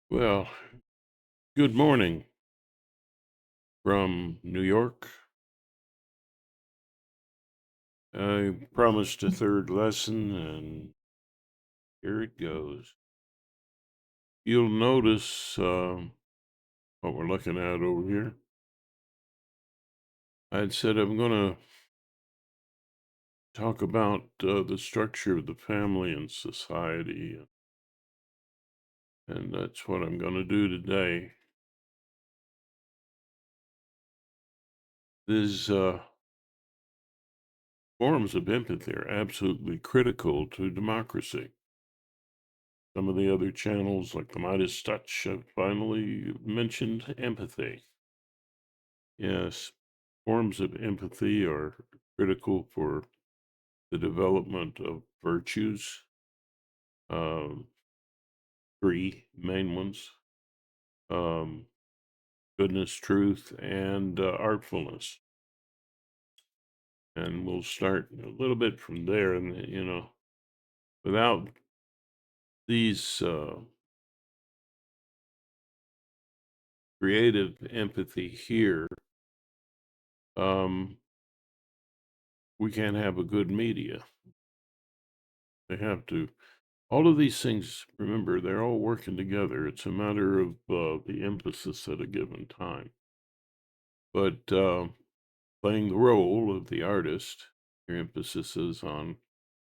Well, good morning from New York. I promised a third lesson, and here it goes. You'll notice what we're looking at over here. I'd said I'm going to talk about the structure of the family and society, and that's what I'm going to do today. These forms of empathy are absolutely critical to democracy. Some of the other channels, like the Midas Touch, have finally mentioned empathy. Yes, forms of empathy are critical for the development of virtues, um, three main ones: um, goodness, truth, and artfulness. And we'll start a little bit from there. And, without these creative empathy here, um, we can't have a good media. They have to. All of these things, remember, they're all working together. It's a matter of the emphasis at a given time. But playing the role of the artist, your emphasis is on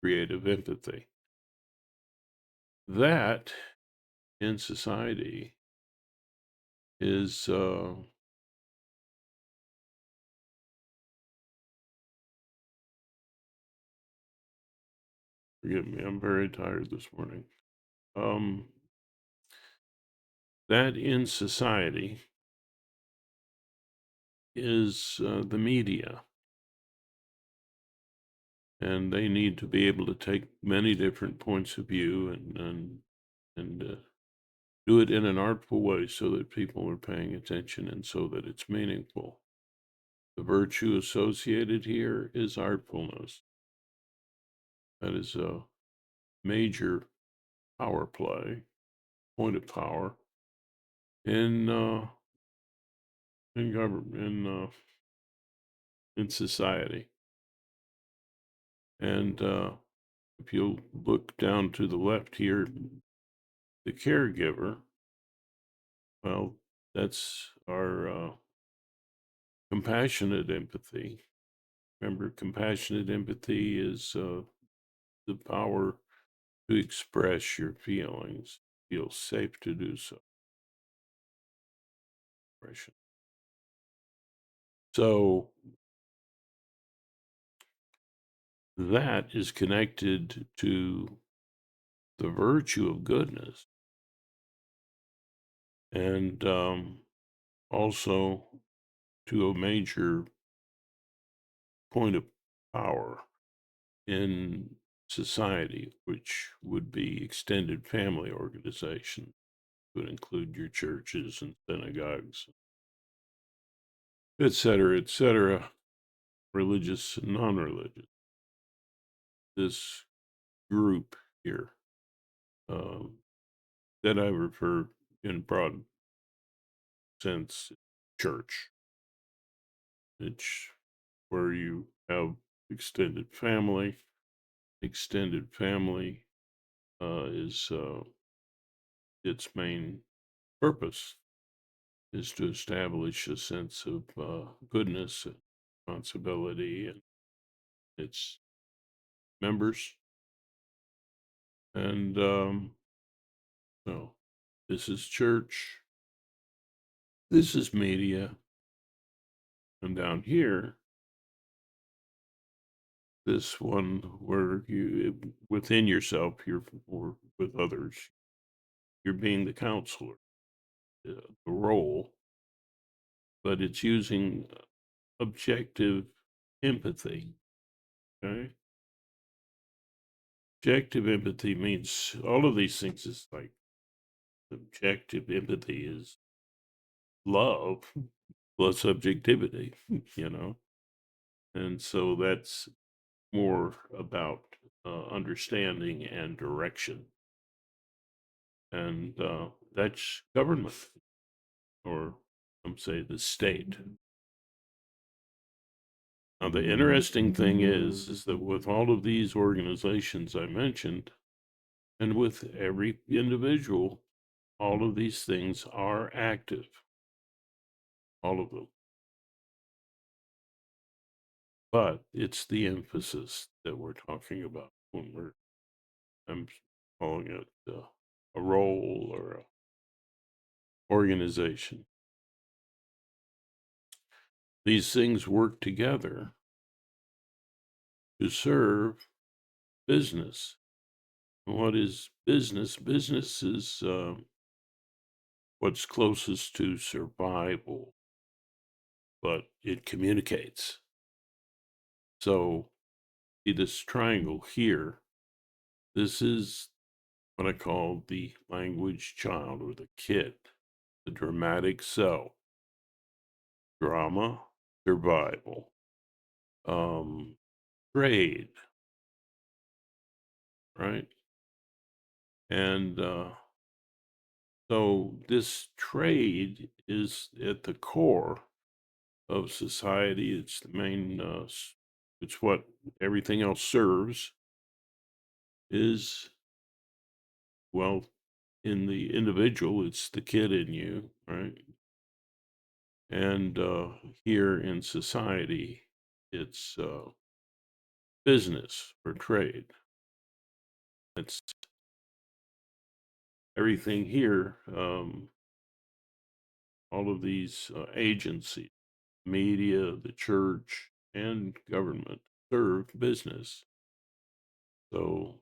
creative empathy. That in society is, forgive me, I'm very tired this morning. Um, that in society is the media, and they need to be able to take many different points of view and do it in an artful way so that people are paying attention and so that it's meaningful. The virtue associated here is artfulness. That is a major power play, point of power in government in society. And if you look down to the left here, the caregiver, well, that's our compassionate empathy. Remember, compassionate empathy is the power to express your feelings, feel safe to do so. Expression. So that is connected to the virtue of goodness and also to a major point of power in society, which would be extended family organization, would include your churches and synagogues, et cetera, religious and non-religious. This group here um, that I refer in broad sense church. It's where you have extended family. Extended family is its main purpose is to establish a sense of goodness and responsibility and its members. And so this is church, this is media, and down here, this one where you within yourself, you're or with others, you're being the counselor, the role, but it's using objective empathy. Okay, objective empathy means all of these things is like objective empathy is love plus subjectivity, you know, and so that's more about understanding and direction. And that's government, or some say the state. Now, the interesting thing is that with all of these organizations I mentioned, and with every individual, all of these things are active, all of them. But it's the emphasis that we're talking about when I'm calling it a role or a organization. These things work together to serve business. What is business? Business is what's closest to survival, but it communicates. So, see this triangle here. This is what I call the language child or the kid, the dramatic self, drama, survival, um, trade, right? And so this trade is at the core of society. It's the main, it's what everything else serves is, well, in the individual, it's the kid in you, right? And here in society, it's business or trade. It's everything here. All of these agencies, media, the church, and government serve business. So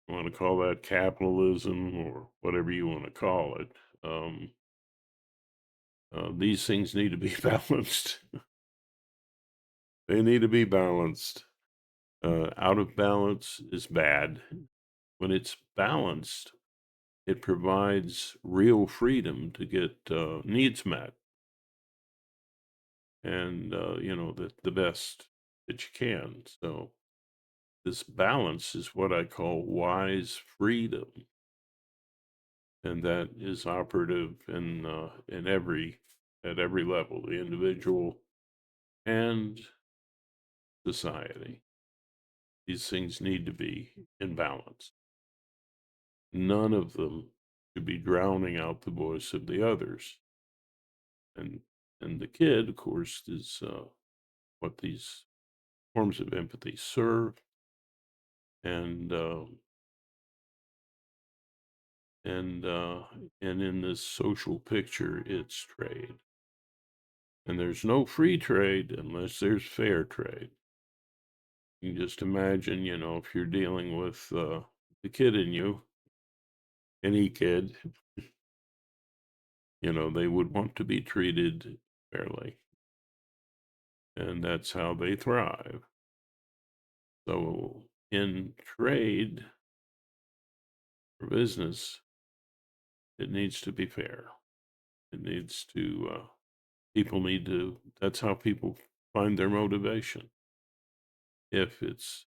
you want to call that capitalism or whatever you want to call it. Um, these things need to be balanced. They need to be balanced. Out of balance is bad. When it's balanced, it provides real freedom to get needs met and, the best that you can. So, this balance is what I call wise freedom. And that is operative in at every level, the individual and society. These things need to be in balance. None of them should be drowning out the voice of the others. And and the kid, of course, is what these forms of empathy serve. And and uh, and in this social picture, it's trade. And there's no free trade unless there's fair trade. You can just imagine, if you're dealing with the kid in you, any kid, they would want to be treated fairly. And that's how they thrive. So in trade for business, it needs to be fair. It needs to, people need to, that's how people find their motivation. If it's,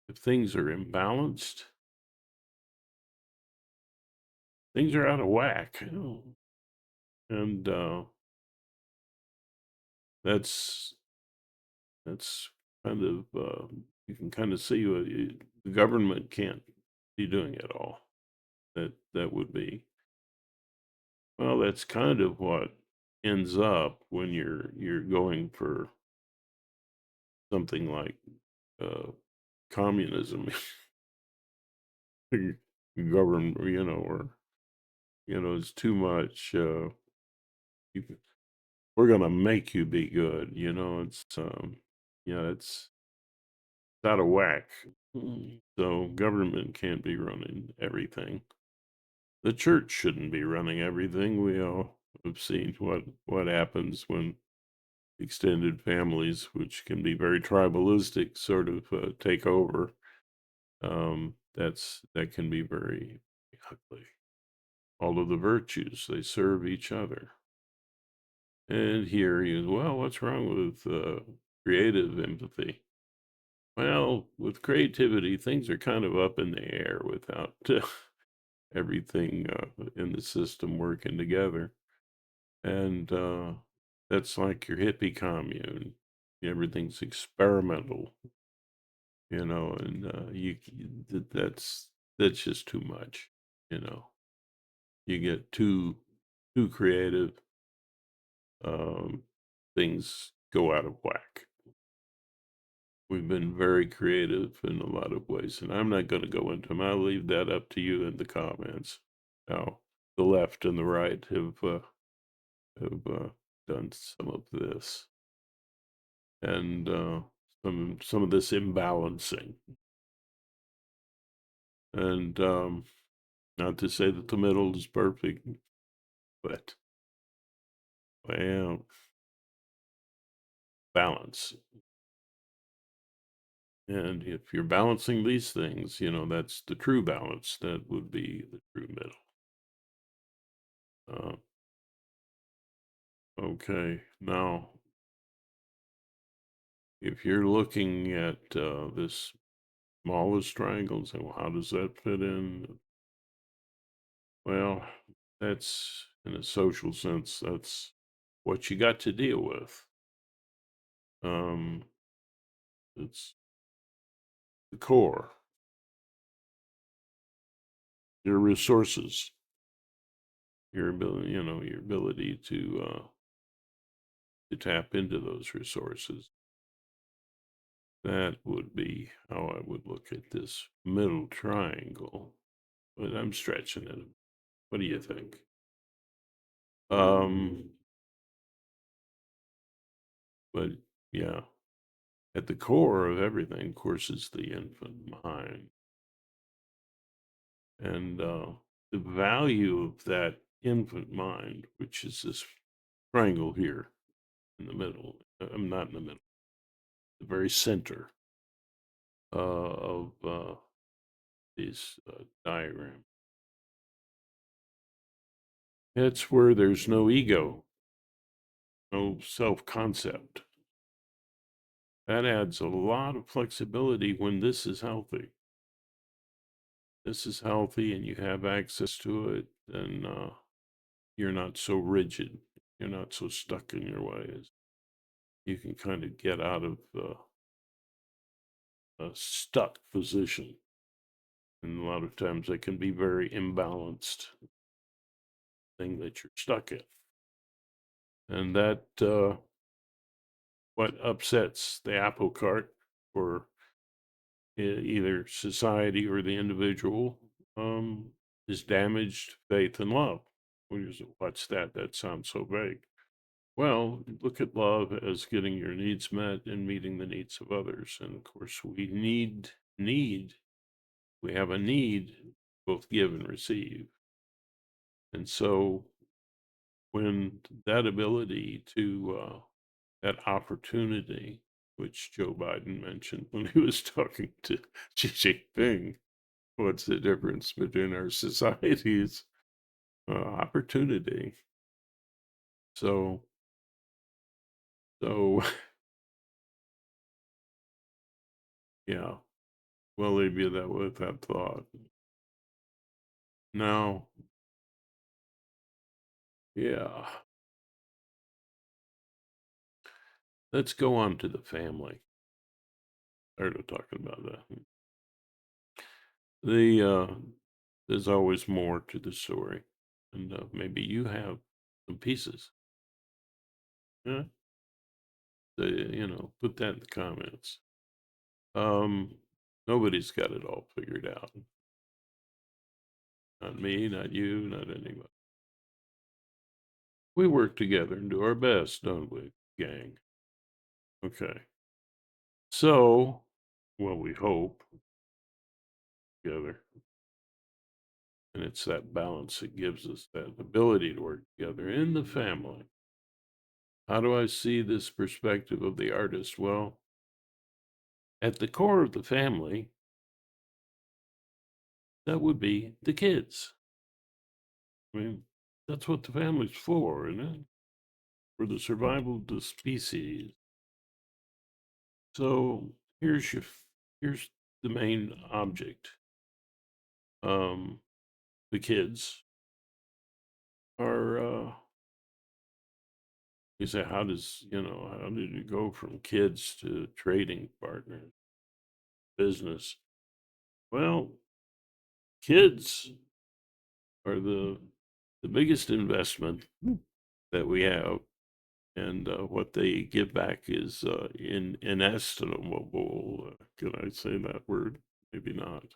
if things are imbalanced, things are out of whack. And that's, that's kind of, you can kind of see the government can't be doing it all. That would be, well, that's kind of what ends up when you're going for something like uh, communism, government, or it's too much. You, we're gonna make you be good. It's it's out of whack. So government can't be running everything. The church shouldn't be running everything. We all have seen what happens when extended families, which can be very tribalistic, sort of take over. That can be very ugly. All of the virtues they serve each other. And here he is. Well, what's wrong with creative empathy? Well, with creativity, things are kind of up in the air without everything in the system working together. And that's like your hippie commune. Everything's experimental, and that's just too much. You know, you get too creative, um, things go out of whack. We've been very creative in a lot of ways, and I'm not going to go into them. I'll leave that up to you in the comments. Now, the left and the right have done some of this, and some of this imbalancing, and not to say that the middle is perfect, but well, balance. And if you're balancing these things, that's the true balance. That would be the true middle. Uh, okay, now if you're looking at this smallest triangle and say, well, how does that fit in? Well, that's in a social sense, that's what you got to deal with. Um, it's the core, your resources, your ability to tap into those resources. That would be how I would look at this middle triangle. But I'm stretching it. What do you think? Um, but yeah, at the core of everything, of course, is the infant mind. And the value of that infant mind, which is this triangle here in the middle, I'm not in the middle, the very center of these diagrams. It's where there's no ego, no self concept. That adds a lot of flexibility when this is healthy. This is healthy and you have access to it, then you're not so rigid. You're not so stuck in your ways. You can kind of get out of a stuck position. And a lot of times they can be very imbalanced thing that you're stuck in. And that what upsets the apple cart for either society or the individual is damaged faith and love. What's that? That sounds so vague. Well, look at love as getting your needs met and meeting the needs of others. And of course, we need, we have a need both give and receive. And so when that ability to, that opportunity, which Joe Biden mentioned when he was talking to Xi Jinping, what's the difference between our societies? Opportunity. So, so yeah, we'll leave you that with that thought. Now, yeah, let's go on to the family. Tired of talking about that. There's always more to the story, and maybe you have some pieces. Yeah, put that in the comments. Um, nobody's got it all figured out. Not me, not you, not anybody. We work together and do our best, don't we, gang? Okay. So, well, we hope together. And it's that balance that gives us that ability to work together in the family. How do I see this perspective of the artist? Well, at the core of the family, that would be the kids. I mean, that's what the family's for, isn't it? For the survival of the species. So here's the main object. Um, the kids are, you say, how did you go from kids to trading partners, business? Well, kids are the biggest investment that we have, and what they give back is inestimable. Can I say that word? Maybe not.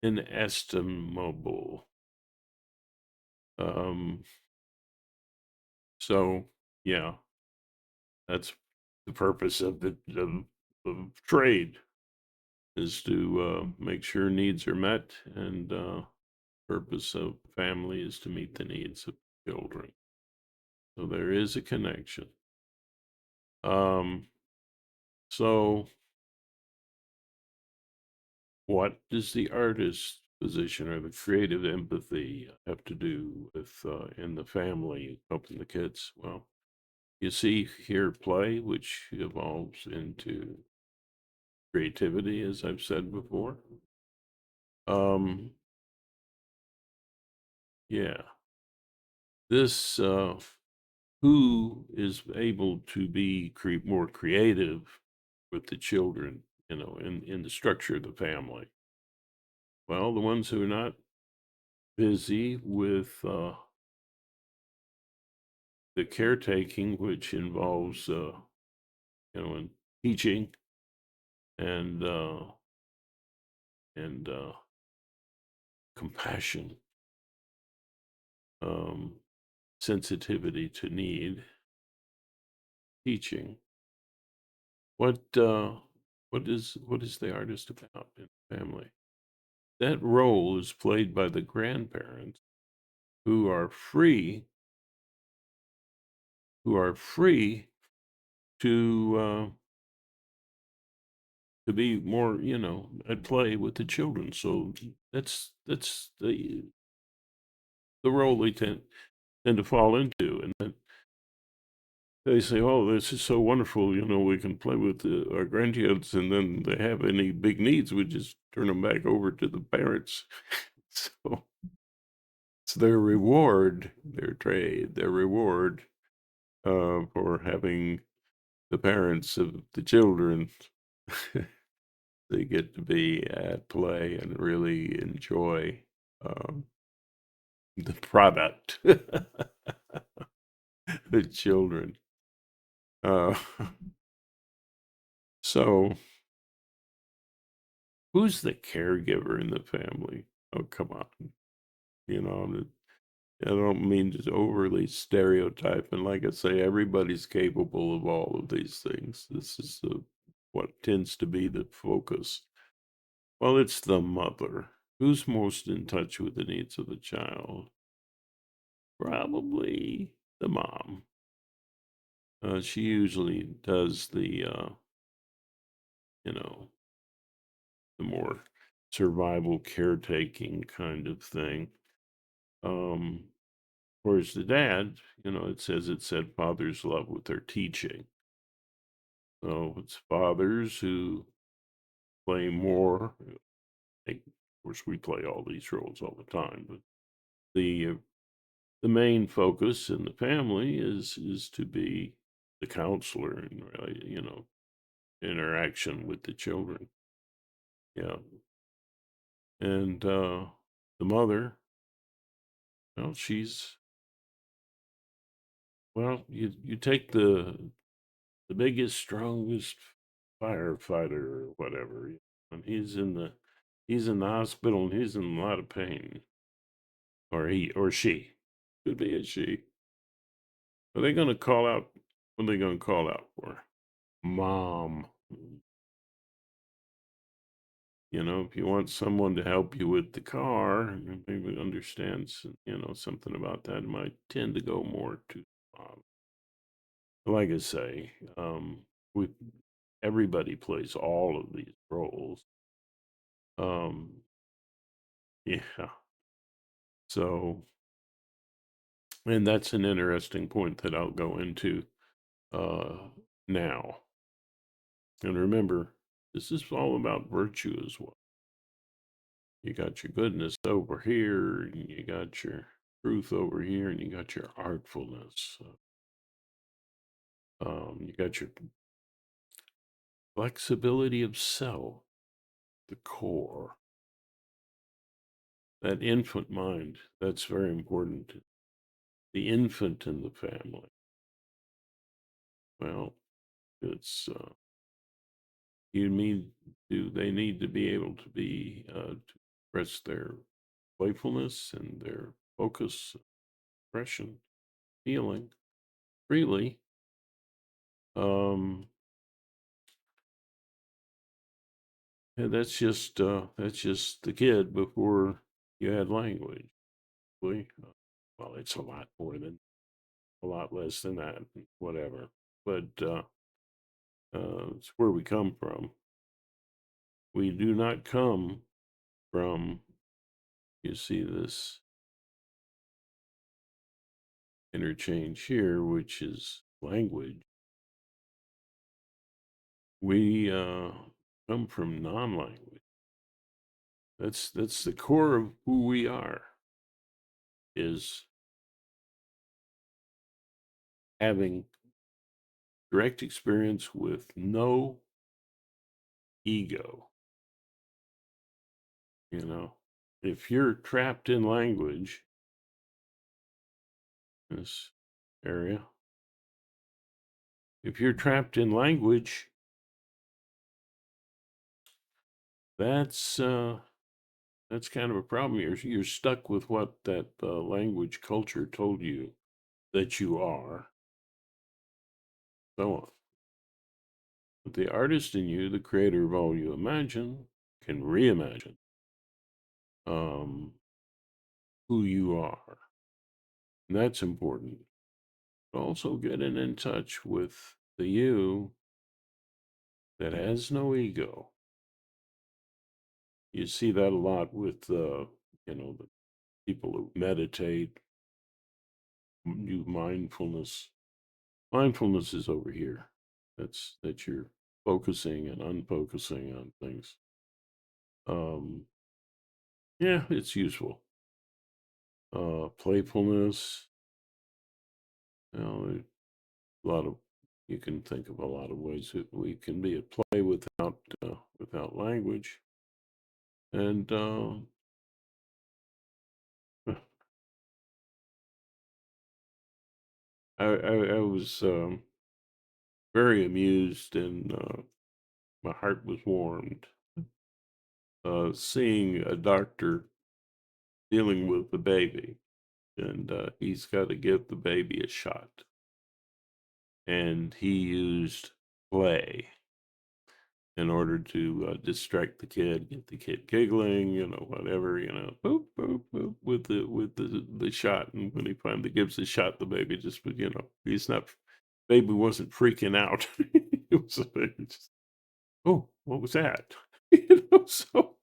Inestimable. Um, so yeah, that's the purpose of of trade is to make sure needs are met, and purpose of family is to meet the needs of children. So there is a connection. Um, so what does the artist position or the creative empathy have to do with in the family helping the kids? Well, you see here play, which evolves into creativity, as I've said before. Um, yeah, this who is able to be more creative with the children, in the structure of the family. Well, the ones who are not busy with the caretaking, which involves, in teaching and and compassion, um, sensitivity to need, teaching. What what is the artist about in the family? That role is played by the grandparents who are free, to to be more, at play with the children. So that's the role they tend to fall into, and then they say, "Oh, this is so wonderful! We can play with our grandkids," and then they have any big needs, we just turn them back over to the parents. So it's their reward, their trade, their reward for having the parents of the children. They get to be at play and really enjoy um, the product, the children. Uh, so, who's the caregiver in the family? Oh, come on. I don't mean to overly stereotype. And like I say, everybody's capable of all of these things. This is what tends to be the focus. Well, it's the mother. Who's most in touch with the needs of the child? Probably the mom. She usually does you know, the more survival caretaking kind of thing. Um, Whereas the dad, it said fathers love what they're teaching. So it's fathers who play more. Of course, we play all these roles all the time, but the the main focus in the family is to be the counselor and really, interaction with the children. Yeah, and the mother, well, you take the biggest, strongest firefighter or whatever, and he's in the hospital and he's in a lot of pain, or he or she, could be a she. Are they going to call out? What are they going to call out for? Mom. If you want someone to help you with the car, and maybe understands, something about that, it might tend to go more to mom. Like I say, we everybody plays all of these roles. Um, yeah. So, and that's an interesting point that I'll go into uh, now. And remember, this is all about virtue as well. You got your goodness over here, and you got your truth over here, and you got your artfulness. You got your flexibility of self, the core, that infant mind. That's very important. The infant in the family. Well, it's you need they need to be able to be to express their playfulness and their focus, expression, feeling freely. Um, and that's just the kid before you add language. Really. Well, it's a lot more than a lot less than that, whatever. But it's where we come from. We do not come from. You see this interchange here, which is language. We come from non-language. That's the core of who we are. Is having direct experience with no ego. You know, if you're trapped in language, this area, if you're trapped in language, that's uh, that's kind of a problem. You're stuck with what that language culture told you that you are, so on. But the artist in you, the creator of all you imagine, can reimagine um, who you are. And that's important. Also, getting in touch with the you that has no ego. You see that a lot with, the people who meditate, do mindfulness. Mindfulness is over here. That you're focusing and unfocusing on things. Um, yeah, it's useful. Playfulness. You know, a lot of you can think of a lot of ways that we can be at play without language. And I was very amused, and my heart was warmed seeing a doctor dealing with the baby, and he's got to give the baby a shot, and he used play in order to distract the kid, get the kid giggling, whatever, boop boop boop with the shot, and when he finally gives the shot, the baby just, he's not, baby wasn't freaking out. It was a baby just, oh, what was that? So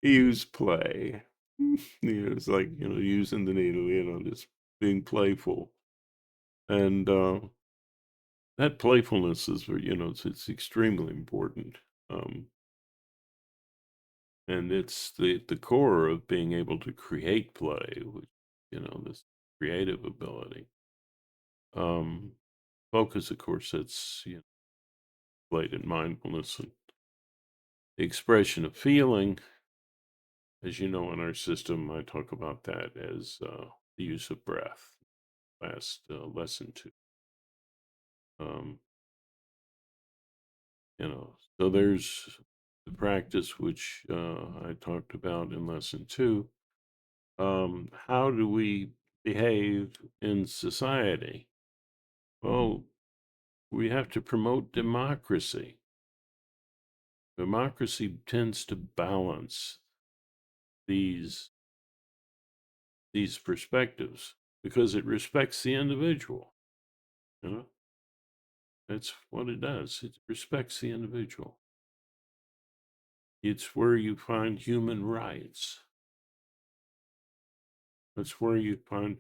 he used play. It's like, using the needle, just being playful. And that playfulness is very, it's extremely important. Um, and it's the core of being able to create play, which, this creative ability. Um, Focus, of course, that's, played in mindfulness and the expression of feeling. As you know, in our system, I talk about that as the use of breath. Last lesson two. Um, so there's the practice which I talked about in lesson two. How do we behave in society? Well, we have to promote democracy. Democracy tends to balance these these perspectives because it respects the individual. You know, that's what it does. It respects the individual. It's where you find human rights. That's where you find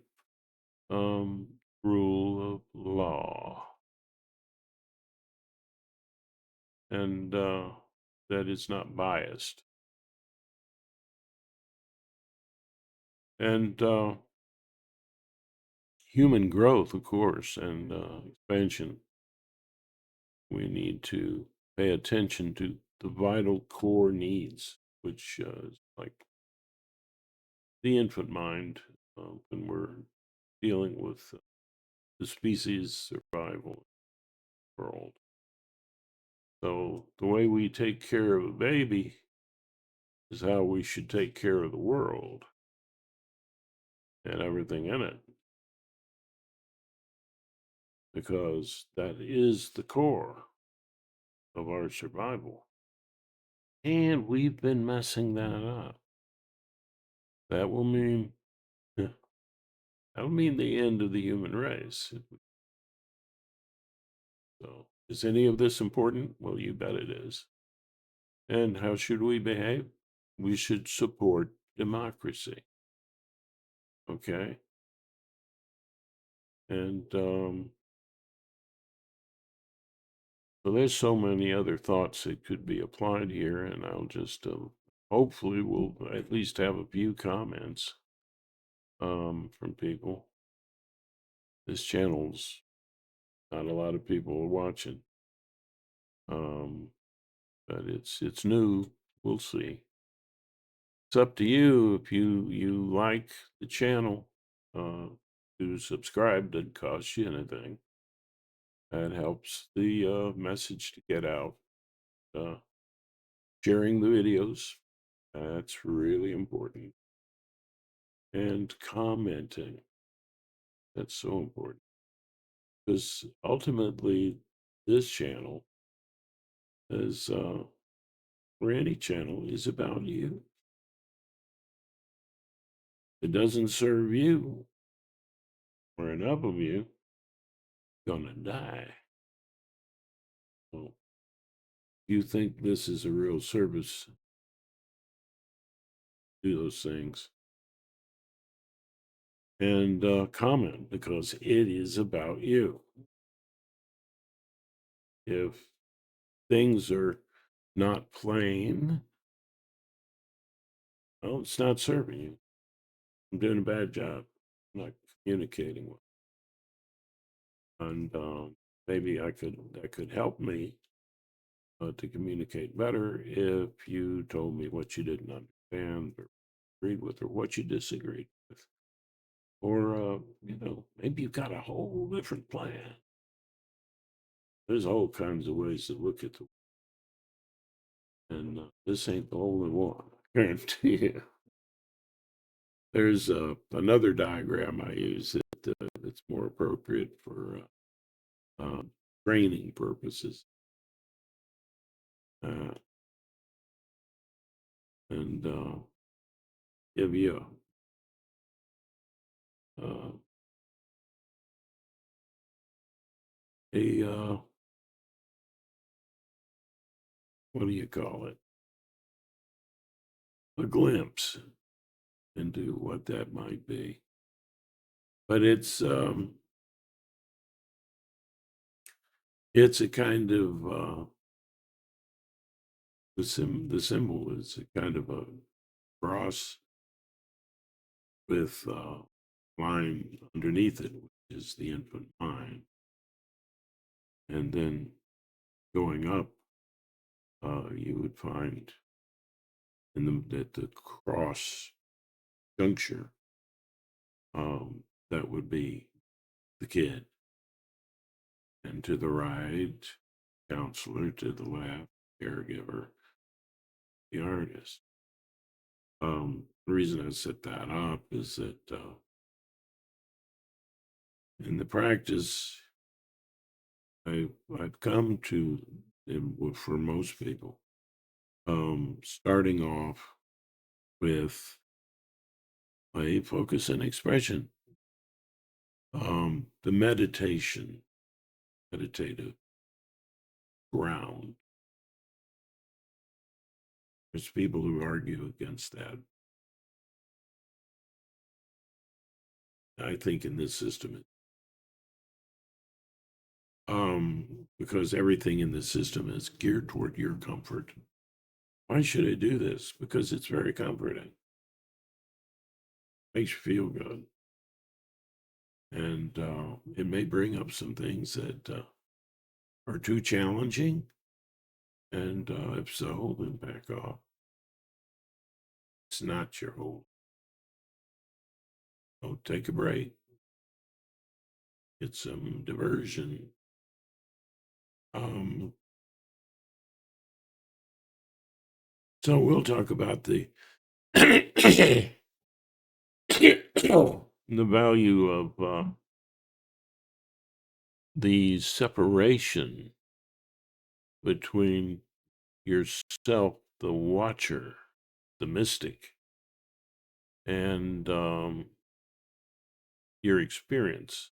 rule of law, and that is not biased. And human growth, of course, and expansion. We need to pay attention to the vital core needs, which is like the infant mind when we're dealing with the species survival world. So the way we take care of a baby is how we should take care of the world and everything in it, because that is the core of our survival. And we've been messing that up. That will mean that will mean the end of the human race. So, is any of this important? Well, you bet it is. And how should we behave? We should support democracy. Okay. And so there's so many other thoughts that could be applied here, and I'll just hopefully we'll at least have a few comments from people. This channel's not a lot of people are watching, um, but it's new. We'll see. It's up to you if you like the channel. Uh, to subscribe doesn't cost you anything. That helps the message to get out. Uh, Sharing the videos, that's really important. And commenting, that's so important. Because ultimately, this channel is, or any channel, is about you. If it doesn't serve you or enough of you, gonna die. So you think this is a real service, do those things. And comment because it is about you. If things are not plain, well, it's not serving you. I'm doing a bad job. I'm not communicating well. And maybe that could help me to communicate better if you told me what you didn't understand or agreed with or what you disagreed with. Or, maybe you've got a whole different plan. There's all kinds of ways to look at the, and this ain't the only one. I guarantee you. There's another diagram I use that's more appropriate for training purposes. Uh, and give you uh, a what do you call it? A glimpse into what that might be. But it's a kind of the symbol is a kind of a cross with line underneath it, which is the infant mind, and then going up, you would find at the cross juncture, that would be the kid, and to the right, counselor, to the left, caregiver, the artist. The reason I set that up is that in the practice, I've come to, for most people, starting off with a focus and expression, the meditative ground. There's people who argue against that. I think in this system, because everything in the system is geared toward your comfort. Why should I do this? Because it's very comforting. makes you feel good. And it may bring up some things that are too challenging. And if so, then back off. It's not your whole. So take a break, get some diversion. Um, so we'll talk about the the value of the separation between yourself, the watcher, the mystic, and your experience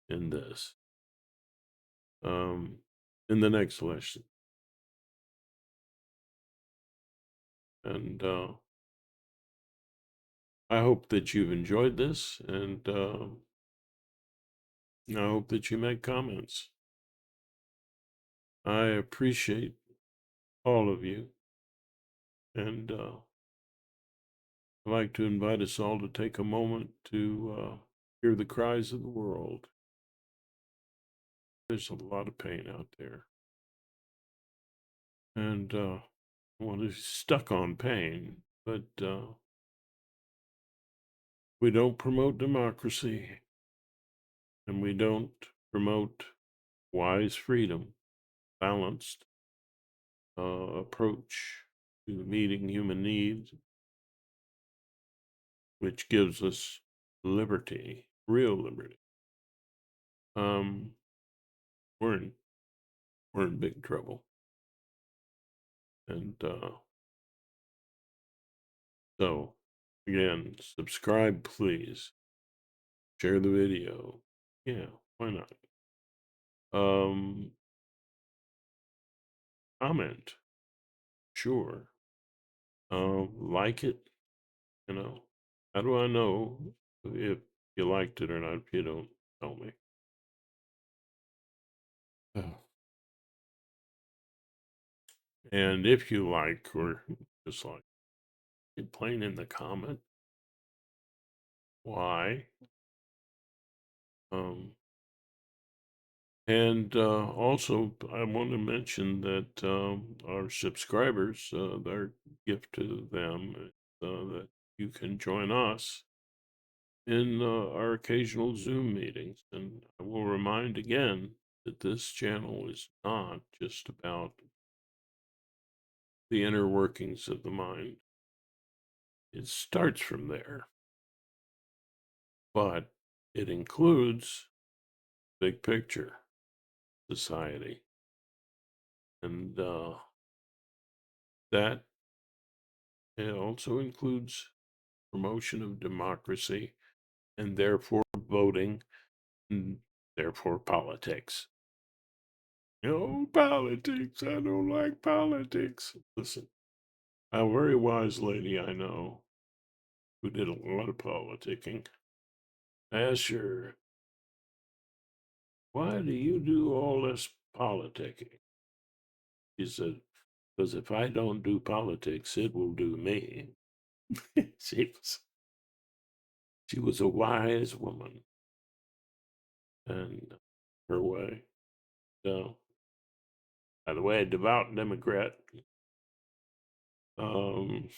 in this. Um, in the next lesson, and I hope that you've enjoyed this, and I hope that you make comments. I appreciate all of you, and I'd like to invite us all to take a moment to hear the cries of the world. There's a lot of pain out there, and well, it's stuck on pain, but we don't promote democracy, and we don't promote wise freedom, balanced approach to meeting human needs, which gives us liberty, real liberty. Um, we're in we're in big trouble, and so again, subscribe, please. Share the video. Yeah, why not? Um, comment, sure. Like it. You know, how do I know if you liked it or not? If you don't tell me. Oh. And if you like or dislike, plain in the comment why. Um, and also, I want to mention that our subscribers, their gift to them, that you can join us in our occasional Zoom meetings. And I will remind again that this channel is not just about the inner workings of the mind, it starts from there, but it includes big picture society. And that it also includes promotion of democracy and therefore voting and therefore politics. Politics. I don't like politics. Listen, a very wise lady I know who did a lot of politicking. I asked her, why do you do all this politicking? She said, because if I don't do politics, it will do me. she was she was a wise woman and her way. So, by the way, a devout Democrat. Um,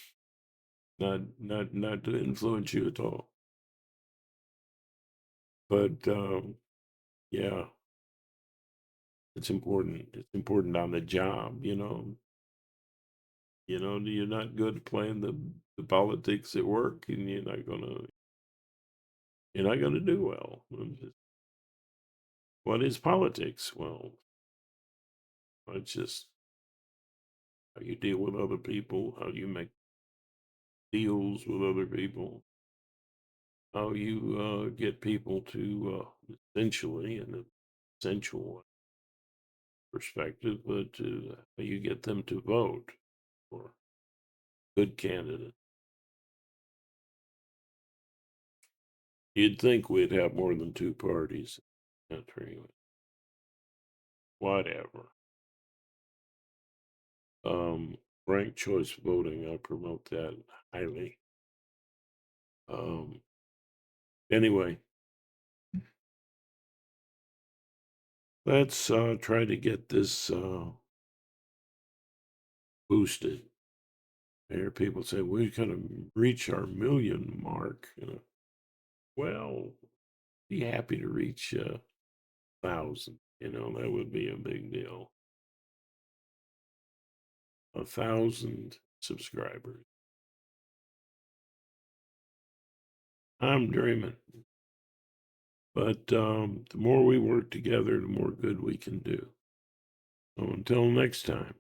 not to influence you at all, but yeah, it's important. It's important on the job. You're not good at playing the politics at work, and you're not gonna do well. What is politics? Well, it's just how you deal with other people, how you make deals with other people, how you get people to essentially, in an essential perspective, but how you get them to vote for good candidate. You'd think we'd have more than two parties in the country. Whatever. Ranked choice voting, I promote that highly. Um, anyway, let's try to get this boosted. I hear people say we're going to reach our million mark. Well, be happy to reach 1,000. That would be a big deal. 1,000 subscribers. I'm dreaming. But the more we work together, the more good we can do. So until next time,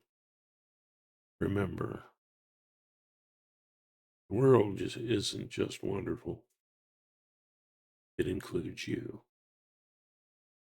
remember, the world just isn't just wonderful. It includes you.